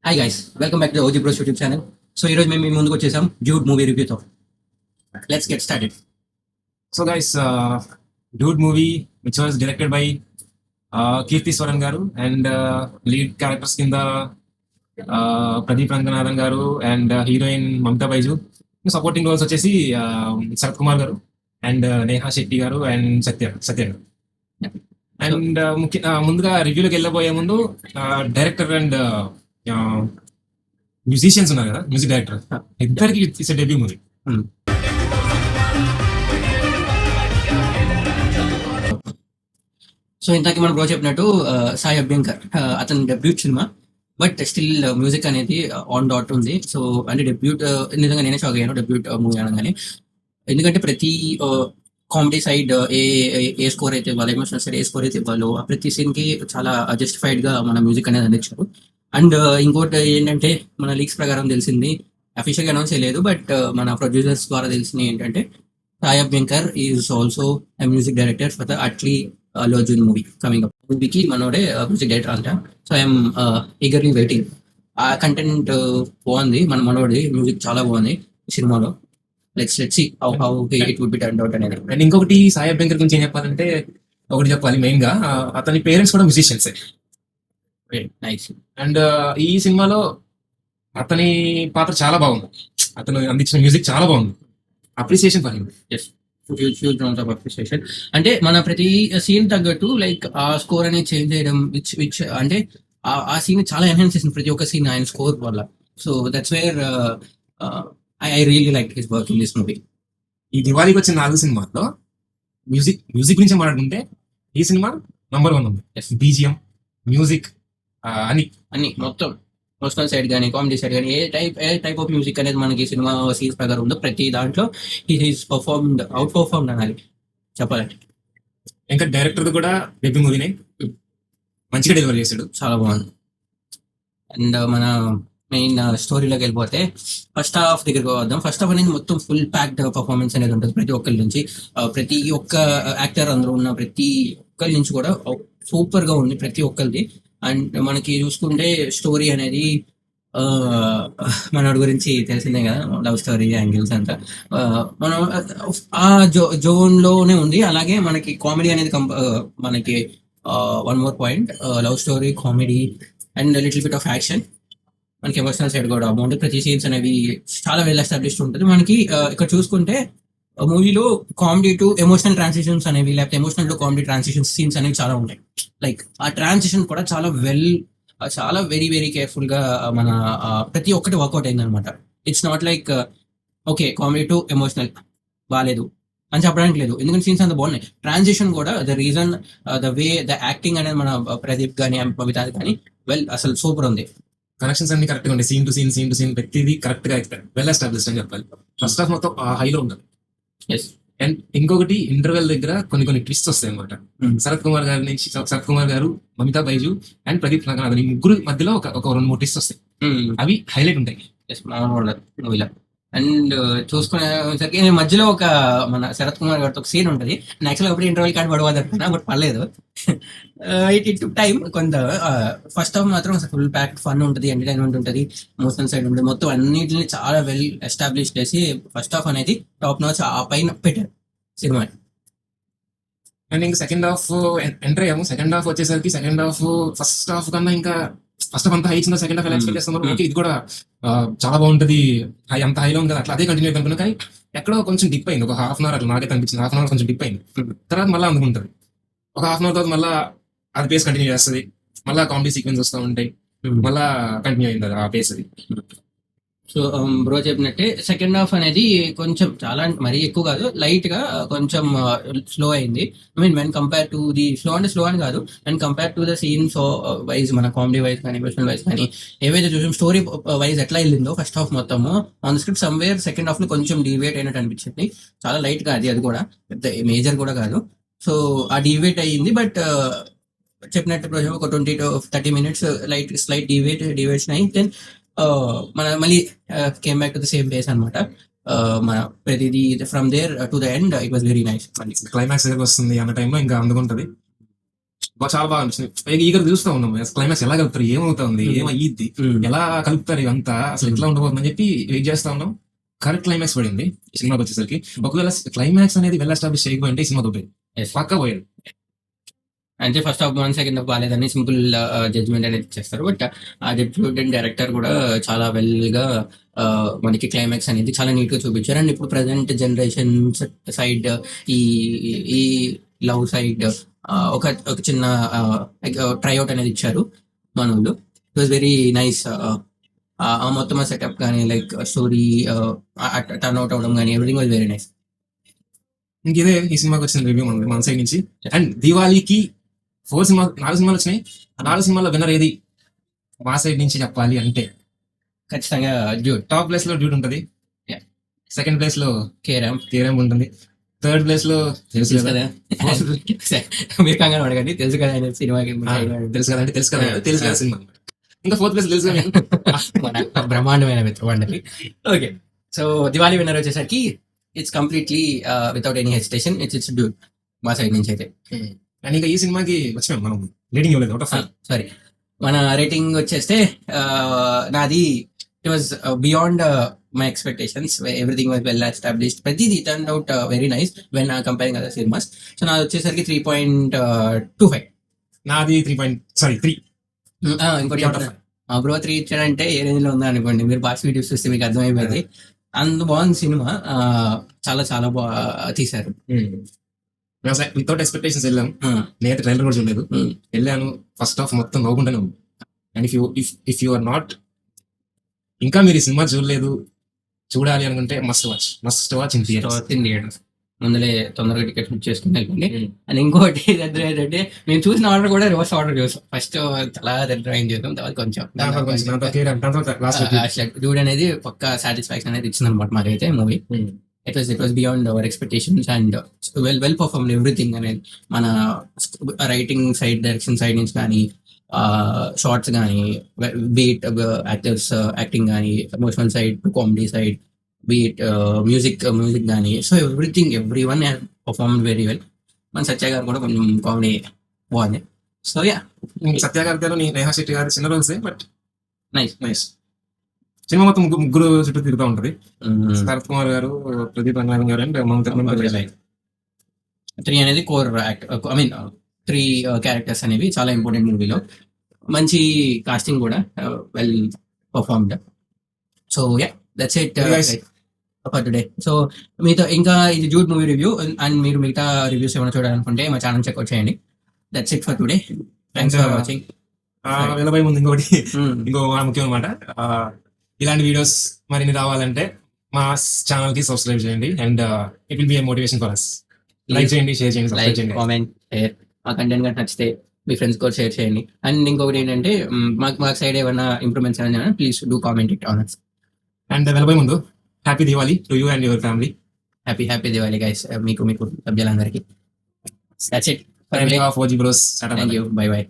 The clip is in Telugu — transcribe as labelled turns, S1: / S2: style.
S1: Hi guys, welcome back to OG bros YouTube channel. So ఈరోజు మేము మీ ముందుకు వచ్చేసాం డ్యూడ్ మూవీ రివ్యూతో. Let's get started.
S2: So guys, Dude movie which was directed by Kirti Swaran garu and lead characters కింద ప్రదీప్ రంగనాథన్ గారు and heroine Mamitha Baiju. Supporting roles వచ్చేసి శరత్ కుమార్ గారు అండ్ నేహా శెట్టి గారు అండ్ సత్య గారు. అండ్ ముందుగా రివ్యూలోకి వెళ్ళబోయే ముందు డైరెక్టర్ అండ్ మ్యూజిషియన్స్ ఉన్నారు కదా, మ్యూజిక్ డైరెక్టర్ ఇద్దరికి ఇట్స్ డెబ్యూ మూవీ.
S1: సో ఇంతకీ మనం బ్రో చెప్పినట్టు సాయి అభ్యంకర్ అతని debut cinema, but still music అనేది ఆన్ డాట్ ఉంది. సో అంటే డెబ్యూట్ నిజంగా నేనే షాక్ అయ్యాను డెబ్యూట్ మూవీ అనగానే. ఎందుకంటే ప్రతి కామెడీ సైడ్ ఏ స్కోర్ అయితే ఇవ్వాలి, ఎమోషనల్ సైడ్ ఏ స్కోర్ అయితే ఇవ్వాలో ఆ ప్రతి సీన్ కి చాలా జస్టిఫైడ్ గా మన మ్యూజిక్ అనేది అందించారు. అండ్ ఇంకోటి ఏంటంటే మన లీక్స్ ప్రకారం తెలిసింది, అఫీషియల్ గా అనౌన్స్ చేయలేదు, బట్ మన ప్రొడ్యూసర్స్ ద్వారా తెలిసింది ఏంటంటే Sai Abhyankar is also music director for the Atlee Allu Arjun movie coming up. మూవీకి మనోడే మ్యూజిక్ డైరెక్టర్ అంట. So I'm eagerly waiting. ఆ కంటెంట్ బాగుంది, మనోడి మ్యూజిక్ చాలా బాగుంది ఈ సినిమాలో. Let's see how it would be turn out అనేది.
S2: అండ్ ఇంకొకటి సాయి అభ్యంకర్ గురించి ఏం చెప్పాలంటే, ఒకటి చెప్పాలి మెయిన్ గా, అతని పేరెంట్స్ కూడా మ్యూజిషియన్స్.
S1: నైస్.
S2: అండ్ ఈ సినిమాలో అతని పాత్ర చాలా బాగుంది, అతను అందించిన మ్యూజిక్ చాలా బాగుంది. Appreciation for him.
S1: Yes, huge amount of appreciation. అంటే మన ప్రతి సీన్ తగ్గట్టు లైక్ ఆ స్కోర్ అనేది చేంజ్ చేయడం, విచ్ అంటే ఆ సీన్ చాలా ఎన్హాన్స్ చేసింది ప్రతి ఒక్క సీన్ ఆయన స్కోర్ వల్ల. So that's where I really like his work in this movie.
S2: ఈ దివాళీకి వచ్చిన 4 సినిమాల్లో మ్యూజిక్ గురించి మాట్లాడుకుంటే ఈ సినిమా నంబర్ 1 ఉంది. బీజిఎం, మ్యూజిక్
S1: అన్ని మొత్తం ఎమోషనల్ సైడ్ కానీ కామెడీ సైడ్ కానీ ఏ టైప్ ఆఫ్ మ్యూజిక్ అనేది మనకి సినిమా సీన్స్ ప్రకారం ఉందో ప్రతి దాంట్లో హీస్ అవుట్ పర్ఫార్మ్డ్ అనాలి చెప్పాలంటే.
S2: ఇంకా డైరెక్టర్ కూడా డెబ్యూ మూవీనే మంచిగా డెలివరీ చేశాడు,
S1: చాలా బాగుంది. అండ్ మన మెయిన్ స్టోరీలోకి వెళ్ళిపోతే ఫస్ట్ హాఫ్ దగ్గరికి వద్దాం. ఫస్ట్ హాఫ్ అనేది మొత్తం ఫుల్ ప్యాక్డ్ పర్ఫార్మెన్స్ అనేది ఉంటుంది ప్రతి ఒక్కరి నుంచి. ప్రతి ఒక్క యాక్టర్ అందులో ఉన్న ప్రతి ఒక్కరి నుంచి కూడా సూపర్ గా ఉంది ప్రతి ఒక్కరిది. అండ్ మనకి చూసుకుంటే స్టోరీ అనేది మనోడి గురించి తెలిసిందే కదా, లవ్ స్టోరీ యాంగిల్స్ అంతా మనం ఆ జోన్ లోనే ఉంది. అలాగే మనకి కామెడీ అనేది మనకి one more point, love story, comedy and little bit of action. మనకి ఎమోషనల్ సైడ్ కూడా బాగుంటుంది. ప్రతి సీన్స్ అనేవి చాలా వెల్ ఎస్టాబ్లిష్డ్ ఉంటుంది. మనకి ఇక్కడ చూసుకుంటే మూవీలో కామెడీ టు ఎమోషనల్ ట్రాన్సిషన్స్ అనేవి, లేకపోతే emotional to comedy transition scenes అనేవి చాలా ఉంటాయి. లైక్ ఆ ట్రాన్సిషన్ కూడా చాలా వెరీ వెరీ కేర్ఫుల్ గా మన ప్రతి ఒక్కటి వర్కౌట్ అయింది అనమాట. It's not like okay comedy to emotional బాగాలేదు అని చెప్పడానికి లేదు, ఎందుకంటే సీన్స్ అంత బాగున్నాయి. ట్రాన్సిషన్ కూడా the reason the way the acting అనేది మన ప్రదీప్ కానీ బబిత కానీ అసలు సూపర్ ఉంది.
S2: కనెక్షన్స్ అన్ని కరెక్ట్ గా ఉంటాయి, సీన్ టు సీన్ ప్రతిదీ కరెక్ట్ గా వెల్ ఎస్టాబ్లిష్డ్ అని చెప్పాలి. ఫస్ట్ హాఫ్ మొత్తం హైలో ఉంటుంది. అండ్ ఇంకొకటి ఇంటర్వెల్ దగ్గర కొన్ని ట్విస్ట్ వస్తాయి అనమాట. శరత్ కుమార్ గారు, మమితా బైజు అండ్ ప్రదీప్ రంగనాథన్ ఈ ముగ్గురు మధ్యలో ఒక 2-3 ట్విస్ట్ వస్తాయి. అవి హైలైట్ ఉంటాయి
S1: మూవీలో. అండ్ చూసుకునేసరికి నేను మధ్యలో మన శరత్ కుమార్ గారితో ఒక సీన్ ఉంటుంది. నేను యాక్చువల్గా ఒకటి ఇంటర్వ్యూ కార్డ్ పడవదనుకున్నా, బట్ పర్లేదు. ఇట్ టుక్ టైం కొంత. ఫస్ట్ హాఫ్ మాత్రం ఫుల్ ప్యాక్ ఫన్ ఉంటుంది, ఎంటర్టైన్మెంట్ ఉంటుంది, ఎమోషనల్ సైడ్ ఉంటుంది, మొత్తం అన్నింటిని చాలా వెల్ ఎస్టాబ్లిష్ చేసి ఫస్ట్ హాఫ్ అనేది టాప్ నాచ్ ఆ పైన పెట్టారు సినిమా.
S2: అండ్ ఇంకా సెకండ్ హాఫ్ ఎంటర్ అయ్యాము. సెకండ్ హాఫ్ వచ్చేసరికి ఫస్ట్ హాఫ్ కన్నా ఇంకా ఫస్ట్ హాఫ్ అంతా హై ఇచ్చిన, సెకండ్ హాఫ్ ఎలా ఎక్స్పెక్ట్ చేస్తున్నారు. ఓకే ఇది కూడా చాలా బాగుంటది, అంత హైలో ఉంది కదా, అట్లా అదే కంటిన్యూ అనుకున్నా. కానీ ఎక్కడో కొంచెం డిప్ అయింది, ఒక హాఫ్ అన్ అవర్ అట్లా నాకైతే అనిపించింది. హాఫ్ అన్ అవర్ కొంచెం డిప్ అయింది, తర్వాత మళ్ళీ అందుకుంటుంది. ఒక హాఫ్ అన్ అవర్ తర్వాత మళ్ళీ అది పేస్ కంటిన్యూ చేస్తుంది, మళ్ళీ కామెడీ సీక్వెన్స్ వస్తూ ఉంటాయి, మళ్ళా కంటిన్యూ అయింది ఆ పేస్ అది.
S1: సో బ్రో చెప్పినట్టే సెకండ్ హాఫ్ అనేది కొంచెం చాలా మరీ ఎక్కువ కాదు, లైట్ గా కొంచెం స్లో అయింది. I mean when compare to the slow అని కాదు, when compare to the scenes wise, మన కామెడీ వైజ్ కానీ ఎమోషనల్ వైజ్ కానీ ఏవైతే చూసాం స్టోరీ వైజ్ ఎట్లా వెళ్ళిందో ఫస్ట్ హాఫ్ మొత్తము on script somewhere second half లో కొంచెం డీవియేట్ అయినట్టు అనిపించింది. చాలా లైట్ గా అది కూడా పెద్ద మేజర్ కూడా కాదు. సో ఆ డీవియేట్ అయ్యింది, బట్ చెప్పినట్టు ఒక 20 to 30 minutes స్లైట్ డీవియేషన్ అయ్యి దెన్ మన మళ్ళీ came back to the same place అనమాట. మన ప్రతిదీ from there to the end it was very nice.
S2: Climax దగ్గర వస్తుంది అన్న టైంలో ఇంకా అందుకుంటది. చాలా బాగా అనిపిస్తుంది. ఈగర్ చూస్తా ఉన్నాం క్లైమాక్స్ ఎలా కలుపుతారు, ఏమవుతుంది, ఏమయ్యిద్ది, ఎలా కలుపుతారు ఇవంతా, అసలు ఎట్లా ఉండబోతుందని చెప్పి వెయిట్ చేస్తా ఉన్నాం. కరెక్ట్ క్లైమాక్స్ పడింది ఈ సినిమాకి వచ్చేసరికి. ఒకవేళ క్లైమాక్స్ అనేది వెల్ ఎస్టాబ్లిష్ చేయకపోయింటే ఈ సినిమా తోపే
S1: Yes.
S2: పక్కా పోయాడు.
S1: అంటే ఫస్ట్ హాఫ్ 1 సెకండ్ హాఫ్ బాగాలేదని సింపుల్ జడ్జ్మెంట్ అనేది ఇచ్చేస్తారు. బట్ ఆ డెబ్యూట్ అండ్ డైరెక్టర్ కూడా చాలా వెల్ గా మనకి క్లైమాక్స్ అనేది చాలా నీట్ గా చూపించారు. అండ్ ఇప్పుడు ప్రజెంట్ జనరేషన్ సైడ్ ఈ ఈ లవ్ సైడ్ ఒక ఒక చిన్న ట్రైఅవుట్ అనేది ఇచ్చారు మన వాళ్ళు. It was very nice. ఆ మొత్తం సెటప్ కానీ లైక్ స్టోరీ టర్న్ అవుట్ అవడం కానీ ఎవ్రీథింగ్ వాజ్ వెరీ నైస్.
S2: ఇంక ఇదే ఈ సినిమాకి వచ్చిన రివ్యూ మన సైడ్ నుంచి. అండ్ దివాళీకి 4 సినిమా 4 సినిమాలు వచ్చినాయి. ఆ 4 సినిమాల్లో విన్నర్ ఏది మా సైడ్ నుంచి చెప్పాలి అంటే
S1: ఖచ్చితంగా డ్యూట్.
S2: టాప్ ప్లేస్ లో డ్యూట్ ఉంటది.
S1: Yeah.
S2: సెకండ్ ప్లేస్ లో
S1: కేరామ్
S2: తీరం ఉంటుంది. థర్డ్ ప్లేస్ లో తెలుసు
S1: తెలుసు
S2: కదా,
S1: కదా మీరు కంగారు అడగండి. తెలుసు కదా ఆయన సినిమాకి
S2: తెలుసు కదా అంటే తెలుసు కదా, తెలుసు కదా సినిమా. ఇంకా ఫోర్త్ ప్లేస్ తెలుసు కదా.
S1: మన బ్రహ్మాండమైన మిత్రమండలి. ఓకే, సో దివాళీ విన్నర్ వచ్చేసరికి it's completely without any hesitation it's duet మా సైడ్ నుంచి అయితే.
S2: అండ్ ఇంకా ఈ సినిమాకి వచ్చినాం మనం రేటింగ్ ఇవ్వలేదు. అవుట్ ఆఫ్
S1: సారీ, మన రేటింగ్ వచ్చేస్తే నాది it was beyond my expectations. Everything was well established. ప్రతిది turn out very nice when comparing other cinemas. So నాది వచ్చేసరికి 3.25.
S2: నాది 3.
S1: ఇంకోటి బ్రో 3 ఇచ్చాడంటే ఏ రేంజ్ లో ఉందా అనుకోండి. మీరు బాక్స్ వీడియోస్ చూస్తే మీకు అర్థమైపోయింది. అంత బాగుంది సినిమా. చాలా చాలా బాగా తీశారు.
S2: వితౌట్ ఎక్స్పెక్టేషన్స్ వెళ్ళాం. నేనైతే ట్రైలర్ కూడా చూడలేదు. వెళ్ళాను, ఫస్ట్ హాఫ్ మొత్తం నవ్వుకుంటానే ఉంది. And if you are not, ఇంకా మీరు ఈ సినిమా చూడలేదు, చూడాలి అనుకుంటే మస్ట్ వాచ్ ఇన్ థియేటర్స్.
S1: ముందులే తొందరగా టికెట్ బుక్ చేసుకుని వెళ్ళండి. అండ్ ఇంకోటి దగ్గర ఏంటంటే మేము చూసిన ఆర్డర్ కూడా రివర్స్ ఆర్డర్ చేస్తాం. ఫస్ట్ చాలా డ్రాయింగ్ చేద్దాం, తర్వాత కొంచెం డ్యూడ్ అనేది పక్క సాటిస్ఫాక్షన్ అనేది ఇచ్చింది అనమాట మాకైతే movie. It was beyond our expectations and well perform everything అనేది. మన రైటింగ్ సైడ్, డైరెక్షన్ సైడ్ నుంచి కానీ, షార్ట్స్ కానీ, బీట్ యాక్టర్స్ యాక్టింగ్ కానీ, emotional side, comedy side, be it music కానీ, so every one perform very well. మన సత్య గారు కూడా కొంచెం కామెడీ బాగుంది. సో యా,
S2: సత్య గారి నేహా శెట్టి గారి చిన్న రోల్సే, బట్
S1: నైస్.
S2: సినిమా మొత్తం ముగ్గురు చుట్టూ తిరుగుతూ ఉంటది. శరత్ కుమార్ గారు, ప్రదీప్ రంగనాథన్ గారు అండ్ మమతా.
S1: 3 అనేది కోర్ ఐ మీన్ 3 క్యారెక్టర్స్ అనేవి చాలా ఇంపార్టెంట్ మూవీలో. మంచి కాస్టింగ్ కూడా, well performed. So yeah, that's it for today. So మీతో ఇంకా ఇది జూడ్ మూవీ రివ్యూ. అండ్ మీరు మిగతా రివ్యూస్ ఏమైనా చూడాలనుకుంటే మా ఛానల్ చెక్అవుట్ చేయండి. That's it for today. Thanks for watching.
S2: వెళ్ళబోయే ముందు ఇంకో ముఖ్యం అనమాట, ఇలాంటి వీడియోస్ మరిన్ని రావాలంటే మా ఛానల్ కి సబ్స్క్రైబ్ చేయండి. And it will be a motivation for us. Like చేయండి, షేర్ చేయండి, సబ్స్క్రైబ్ చేయండి,
S1: కామెంట్, షేర్. మా కంటెంట్ గా నచ్చితే మీ ఫ్రెండ్స్ కూడా షేర్ చేయండి. అండ్ ఇంకొకటి ఏంటంటే మాకు సైడ్ ఏమైనా ఇంప్రూవ్మెంట్స్ అయినా please do comment it on.
S2: And వెళ్ళబోయే ముందు happy Diwali to you and your family.
S1: Happy Diwali guys, మీకు సభ్యులందరికీ. That's it.
S2: OG Bros.
S1: Thank you. Bye.